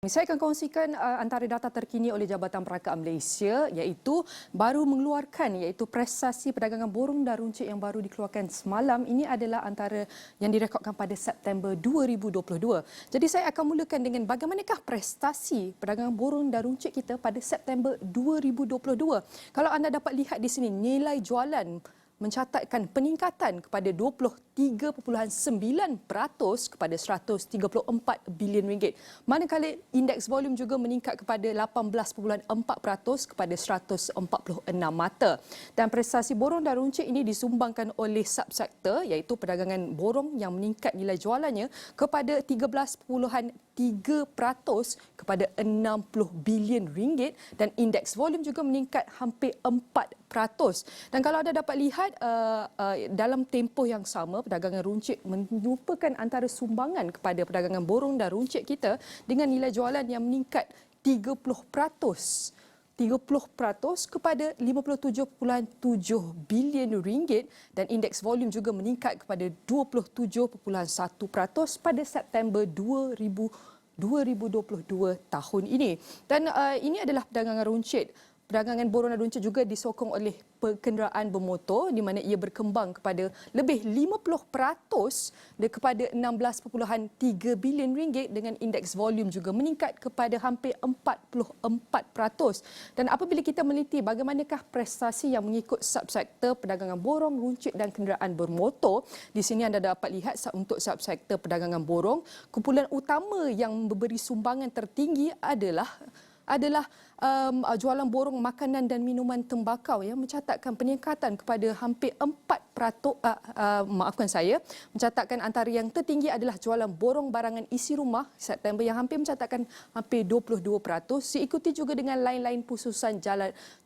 Saya akan kongsikan antara data terkini oleh Jabatan Perakaan Malaysia iaitu baru mengeluarkan iaitu prestasi perdagangan borong dan runcit yang baru dikeluarkan semalam. Ini adalah antara yang direkodkan pada September 2022. Jadi saya akan mulakan dengan bagaimanakah prestasi perdagangan borong dan runcit kita pada September 2022. Kalau anda dapat lihat di sini nilai jualan mencatatkan peningkatan kepada 23.9% kepada 134 bilion ringgit. Manakala indeks volume juga meningkat kepada 18.4% kepada 146 mata. Dan prestasi borong dan runcit ini disumbangkan oleh subsektor iaitu perdagangan borong yang meningkat nilai jualannya kepada 13.3% kepada 60 bilion ringgit dan indeks volume juga meningkat hampir 4%. Dan kalau anda dapat lihat dalam tempoh yang sama perdagangan runcit merupakan antara sumbangan kepada perdagangan borong dan runcit kita dengan nilai jualan yang meningkat 30% kepada 57.7 bilion ringgit dan indeks volume juga meningkat kepada 27.1% pada September 2022 tahun ini. Dan ini adalah perdagangan runcit. Perdagangan borong dan runcit juga disokong oleh kenderaan bermotor di mana ia berkembang kepada lebih 50% kepada 16.3 bilion ringgit dengan indeks volume juga meningkat kepada hampir 44%. Dan apabila kita meneliti bagaimanakah prestasi yang mengikut subsektor perdagangan borong, runcit dan kenderaan bermotor, di sini anda dapat lihat untuk subsektor perdagangan borong, kumpulan utama yang memberi sumbangan tertinggi adalah jualan borong makanan dan minuman tembakau yang mencatatkan peningkatan kepada hampir 4%. Mencatatkan antara yang tertinggi adalah jualan borong barangan isi rumah September yang mencatatkan hampir 22%, diikuti juga dengan lain-lain khususan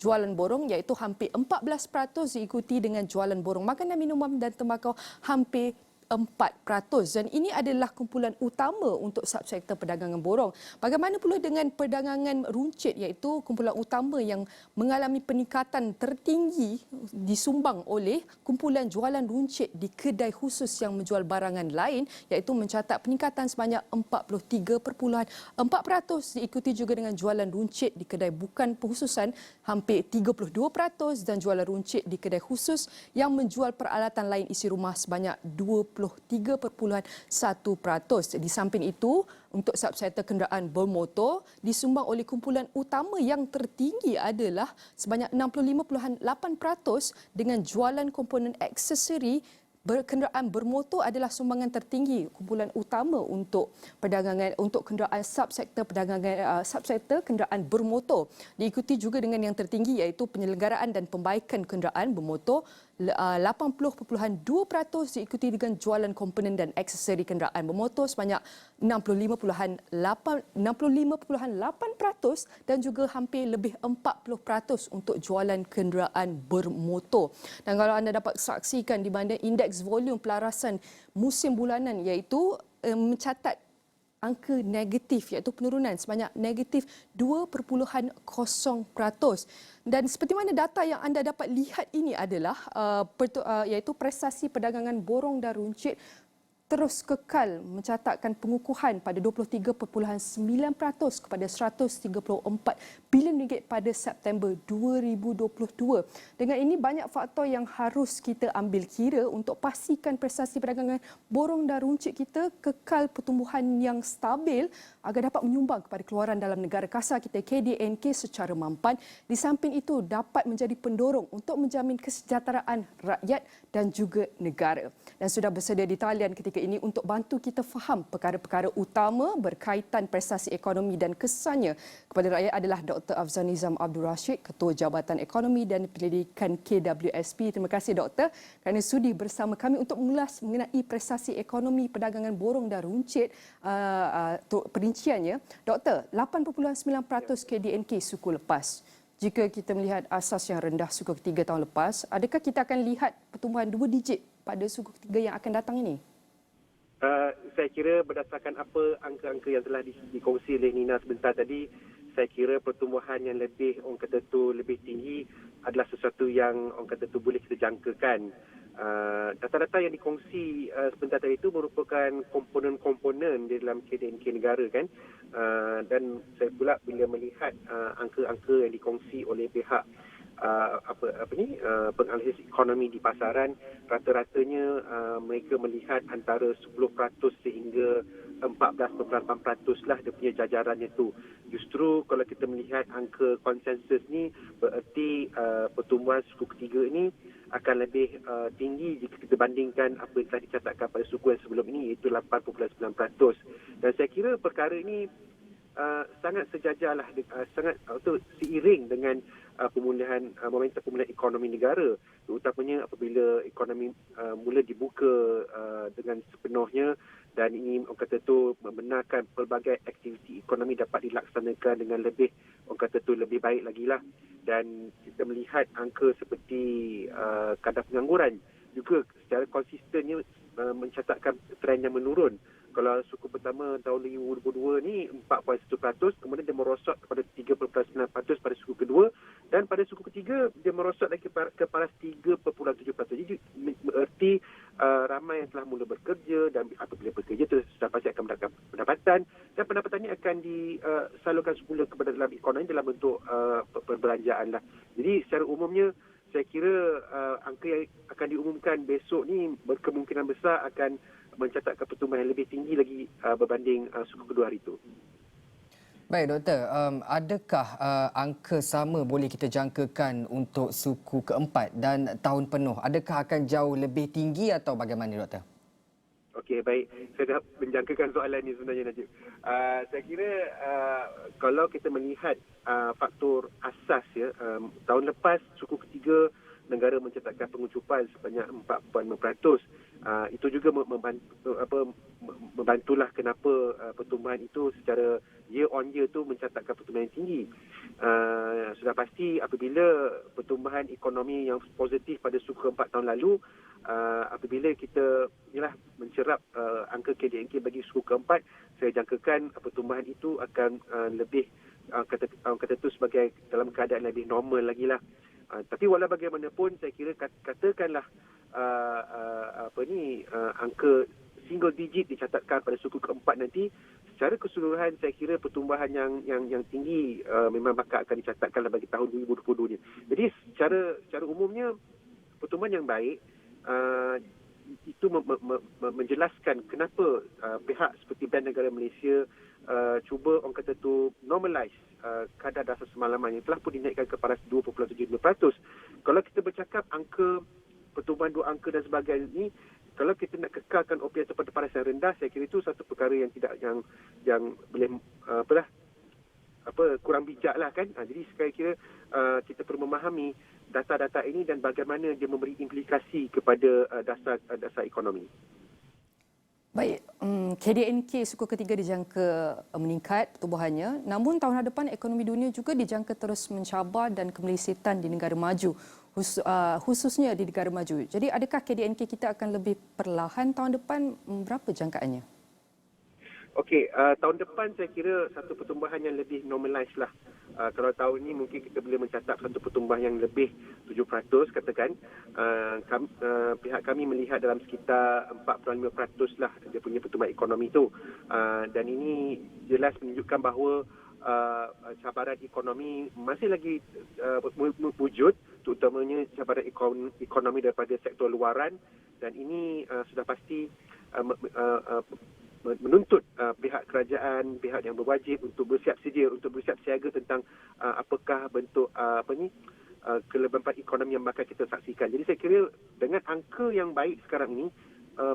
jualan borong iaitu hampir 14%, diikuti dengan jualan borong makanan, minuman dan tembakau hampir 4%. Dan ini adalah kumpulan utama untuk subsektor perdagangan borong. Bagaimana pula dengan perdagangan runcit iaitu kumpulan utama yang mengalami peningkatan tertinggi disumbang oleh kumpulan jualan runcit di kedai khusus yang menjual barangan lain iaitu mencatat peningkatan sebanyak 43.4%, diikuti juga dengan jualan runcit di kedai bukan pengkhususan hampir 32% dan jualan runcit di kedai khusus yang menjual peralatan lain isi rumah sebanyak 23.1%. Di samping itu, untuk subsektor kenderaan bermotor disumbang oleh kumpulan utama yang tertinggi adalah sebanyak 65.8% dengan jualan komponen aksesori. Kenderaan bermotor adalah sumbangan tertinggi kumpulan utama untuk perdagangan untuk kenderaan subsektor kenderaan bermotor. Diikuti juga dengan yang tertinggi iaitu penyelenggaraan dan pembaikan kenderaan bermotor 80.2%, diikuti dengan jualan komponen dan aksesori kenderaan bermotor sebanyak 65.8% dan juga hampir lebih 40% untuk jualan kenderaan bermotor. Dan kalau anda dapat saksikan di mana indeks volume pelarasan musim bulanan iaitu mencatat angka negatif iaitu penurunan sebanyak negatif 2.0%. Dan seperti mana data yang anda dapat lihat ini adalah iaitu prestasi perdagangan borong dan runcit terus kekal mencatatkan pengukuhan pada 23.9% kepada 134 bilion ringgit pada September 2022. Dengan ini banyak faktor yang harus kita ambil kira untuk pastikan prestasi perdagangan borong dan runcit kita kekal pertumbuhan yang stabil agar dapat menyumbang kepada keluaran dalam negara kasar kita KDNK secara mampan. Di samping itu dapat menjadi pendorong untuk menjamin kesejahteraan rakyat dan juga negara. Dan sudah bersedia di talian ketika ini untuk bantu kita faham perkara-perkara utama berkaitan prestasi ekonomi dan kesannya kepada rakyat adalah Dr. Afzal Nizam Abdul Rashid, Ketua Jabatan Ekonomi dan Pendidikan KWSP. Terima kasih Doktor kerana sudi bersama kami untuk mengulas mengenai prestasi ekonomi perdagangan borong dan runcit. Perinciannya, Doktor, 8.9% KDNK suku lepas. Jika kita melihat asas yang rendah suku ketiga tahun lepas, adakah kita akan lihat pertumbuhan 2 digit pada suku ketiga yang akan datang ini? Saya kira berdasarkan apa angka-angka yang telah dikongsi oleh Nina sebentar tadi, saya kira pertumbuhan yang lebih orang kata tu lebih tinggi adalah sesuatu yang orang kata tu boleh kita jangkakan. Data-data yang dikongsi sebentar tadi itu merupakan komponen-komponen di dalam KDNK negara kan. Dan saya pula bila melihat angka-angka yang dikongsi oleh pihak penganalisis ekonomi di pasaran, rata-ratanya mereka melihat antara 10% sehingga 14.8% lah dia punya jajarannya tu. Justru kalau kita melihat angka konsensus ni, bererti pertumbuhan suku ketiga ini akan lebih tinggi jika kita bandingkan apa yang telah dicatatkan pada suku yang sebelum ini, iaitu 8.9%. Dan saya kira perkara ini sangat sejajarlah, sangat seiring dengan momentum pemulihan ekonomi negara, terutamanya apabila ekonomi mula dibuka dengan sepenuhnya, dan ini orang kata tu membenarkan pelbagai aktiviti ekonomi dapat dilaksanakan dengan lebih, orang kata tu lebih baik lagi lah. Dan kita melihat angka seperti kadar pengangguran juga secara konsistennya mencatatkan trend yang menurun. Kalau suku pertama tahun 2022 ni 4.1%, kemudian dia merosot kepada 3.9% pada suku kedua, dan pada suku ketiga dia merosot lagi ke paras 3.7%. Jadi bererti ramai yang telah mula bekerja, dan apabila bekerja tu sudah pasti akan mendapat pendapatan, dan pendapatan ini akan disalurkan semula kepada dalam ekonomi dalam bentuk perbelanjaan lah. Jadi secara umumnya saya kira angka yang akan diumumkan besok ni berkemungkinan besar akan mencatatkan pertumbuhan yang lebih tinggi lagi berbanding suku kedua hari itu. Baik Doktor, adakah angka sama boleh kita jangkakan untuk suku keempat dan tahun penuh? Adakah akan jauh lebih tinggi atau bagaimana Doktor? Okey, baik. Saya dah menjangkakan soalan ini sebenarnya, Najib. Saya kira kalau kita melihat faktor asas ya, tahun lepas suku ketiga negara mencatatkan pengucupan sebanyak 4.5%. Itu juga membantulah kenapa pertumbuhan itu secara year on year tu mencatatkan pertumbuhan yang tinggi. Sudah pasti apabila pertumbuhan ekonomi yang positif pada suku keempat tahun lalu, apabila kita mencerap angka KDNK bagi suku keempat, saya jangkakan pertumbuhan itu akan lebih kata tu sebagai dalam keadaan lebih normal lagi lah. Tapi walau bagaimanapun saya kira katakanlah angka single digit dicatatkan pada suku keempat nanti, secara keseluruhan saya kira pertumbuhan yang tinggi memang bakal akan dicatatkan bagi tahun 2022 ni. Jadi secara umumnya pertumbuhan yang baik itu menjelaskan kenapa pihak seperti Bank Negara Malaysia cuba orang kata tu normalize kadar dasar semalaman yang telah pun dinaikkan ke paras 2.75%. Kalau kita bercakap angka pertumbuhan dua angka dan sebagainya ni, kalau kita nak kekalkan OPI pada paras yang rendah, saya kira itu satu perkara yang tidak yang boleh kurang bijak lah kan. Jadi saya kira kita perlu memahami data-data ini dan bagaimana dia memberi implikasi kepada dasar ekonomi. Baik, KDNK suku ketiga dijangka meningkat pertumbuhannya, namun tahun hadapan ekonomi dunia juga dijangka terus mencabar dan kemelisitan di negara maju, khususnya di negara maju. Jadi adakah KDNK kita akan lebih perlahan tahun depan? Berapa jangkaannya? Okey, tahun depan saya kira satu pertumbuhan yang lebih normalize lah. Kalau tahun ini mungkin kita boleh mencatat satu pertumbuhan yang lebih 7% katakan. Pihak kami melihat dalam sekitar 4.5% lah dia punya pertumbuhan ekonomi itu. Dan ini jelas menunjukkan bahawa cabaran ekonomi masih lagi wujud, terutamanya cabaran ekonomi daripada sektor luaran, dan ini sudah pasti menuntut pihak kerajaan, pihak yang berwajib untuk bersiap sedia, untuk bersiap siaga tentang apakah bentuk kelebihan ekonomi yang bakal kita saksikan. Jadi saya kira dengan angka yang baik sekarang ini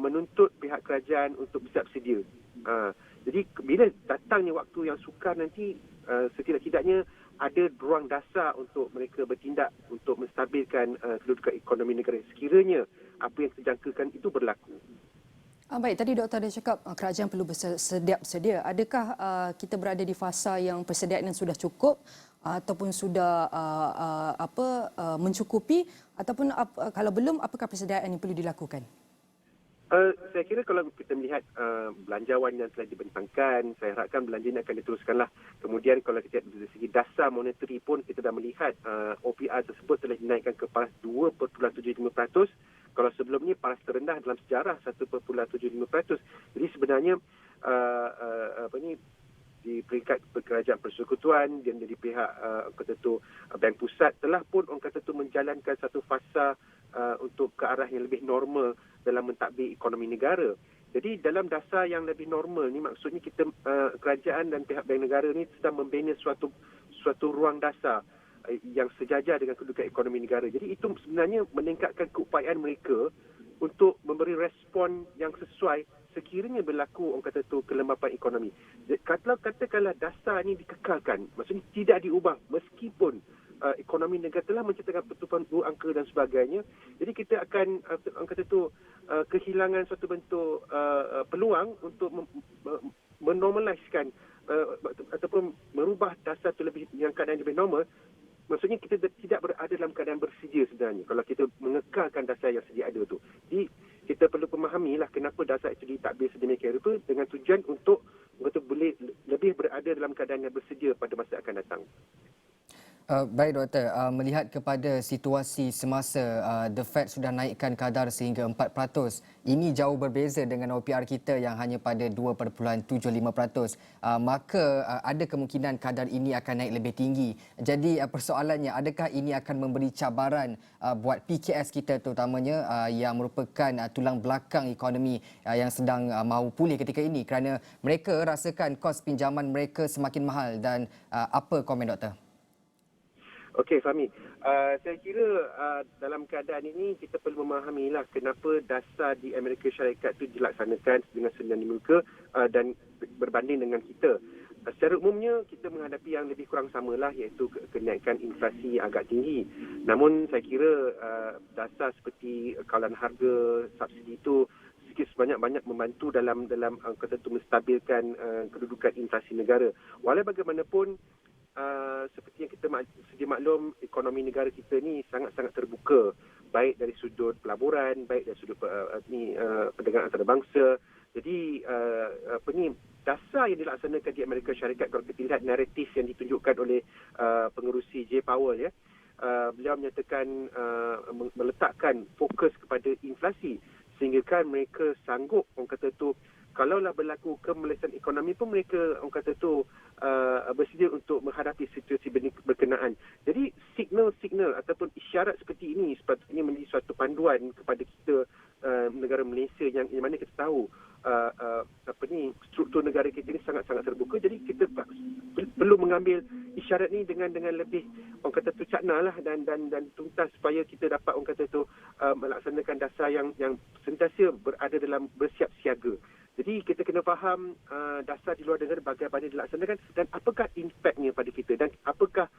menuntut pihak kerajaan untuk bersiap sedia. Jadi bila datangnya waktu yang sukar nanti, setidak-tidaknya ada ruang dasar untuk mereka bertindak untuk menstabilkan kedudukan ekonomi negara sekiranya apa yang terjangkakan itu berlaku. Baik, tadi Doktor ada cakap kerajaan perlu bersedia. Adakah kita berada di fasa yang persediaan yang sudah cukup ataupun sudah mencukupi, ataupun kalau belum, apakah persediaan yang perlu dilakukan? Saya kira kalau kita melihat belanjawan yang telah dibentangkan, saya harapkan belanja ini akan diteruskanlah. Kemudian kalau kita dari segi dasar monetary pun kita dah melihat OPR tersebut telah dinaikkan ke paras 2.75%. Kalau sebelum ni paras terendah dalam sejarah 1.75%. Jadi sebenarnya di peringkat kerajaan persekutuan dan dari pihak orang kata tu Bank Pusat telah pun orang kata tu menjalankan satu fasa untuk ke arah yang lebih normal dalam mentadbir ekonomi negara. Jadi dalam dasar yang lebih normal ni maksudnya kita kerajaan dan pihak bank negara ni sedang membina suatu ruang dasar yang sejajar dengan kedudukan ekonomi negara. Jadi itu sebenarnya meningkatkan keupayaan mereka untuk memberi respon yang sesuai sekiranya berlaku orang kata tu kelembapan ekonomi. Katakanlah dasar ini dikekalkan, maksudnya tidak diubah meskipun ekonomi negara telah menciptakan pertumbuhan angka dan sebagainya. Jadi kita akan orang kata tu kehilangan suatu bentuk peluang untuk menormaliskan ataupun merubah dasar itu lebih yang keadaan lebih normal. Maksudnya kita tidak berada dalam keadaan bersedia sebenarnya kalau kita mengekalkan dasar yang sedia ada tu. Jadi kita perlu memahamilah kenapa dasar itu ditadbir sedemikian rupa dengan tujuan untuk boleh lebih berada dalam keadaan yang bersedia pada masa akan datang. Baik Doktor, melihat kepada situasi semasa The Fed sudah naikkan kadar sehingga 4%, ini jauh berbeza dengan OPR kita yang hanya pada 2.75%. Maka ada kemungkinan kadar ini akan naik lebih tinggi. Jadi persoalannya, adakah ini akan memberi cabaran buat PKS kita terutamanya yang merupakan tulang belakang ekonomi yang sedang mahu pulih ketika ini kerana mereka rasakan kos pinjaman mereka semakin mahal dan apa komen Doktor? Okey Fahmi, saya kira dalam keadaan ini kita perlu memahamilah kenapa dasar di Amerika Syarikat itu dilaksanakan dengan senyap di muka dan berbanding dengan kita. Secara umumnya kita menghadapi yang lebih kurang samalah iaitu kenaikan inflasi yang agak tinggi. Namun saya kira dasar seperti kawalan harga, subsidi itu sedikit sebanyak membantu dalam kata tu menstabilkan kedudukan inflasi negara. Walau bagaimanapun seperti yang kita sedia maklum, ekonomi negara kita ni sangat-sangat terbuka, baik dari sudut pelaburan, baik dari sudut perdagangan antarabangsa. Jadi dasar yang dilaksanakan di Amerika Syarikat, kalau kita lihat naratif yang ditunjukkan oleh pengerusi Jay Powell, beliau menyatakan meletakkan fokus kepada inflasi sehingga kan mereka sanggup orang kata tu kalaulah berlaku kemelesan ekonomi pun mereka orang kata tu bersedia untuk menghadapi situasi berkenaan. Jadi signal ataupun isyarat seperti ini sepatutnya menjadi suatu panduan kepada kita negara Malaysia yang mana kita tahu struktur negara kita ini sangat-sangat terbuka. Jadi kita perlu mengambil isyarat ni dengan lebih orang kata tu cakna lah dan tuntas supaya kita dapat orang kata tu melaksanakan dasar yang sentiasa berada dalam bersiap siaga. Jadi kita kena faham dasar di luar negara bagaimana dilaksanakan dan apakah impaknya pada kita dan apakah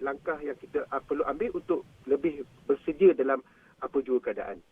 langkah yang kita perlu ambil untuk lebih bersedia dalam apa jua keadaan.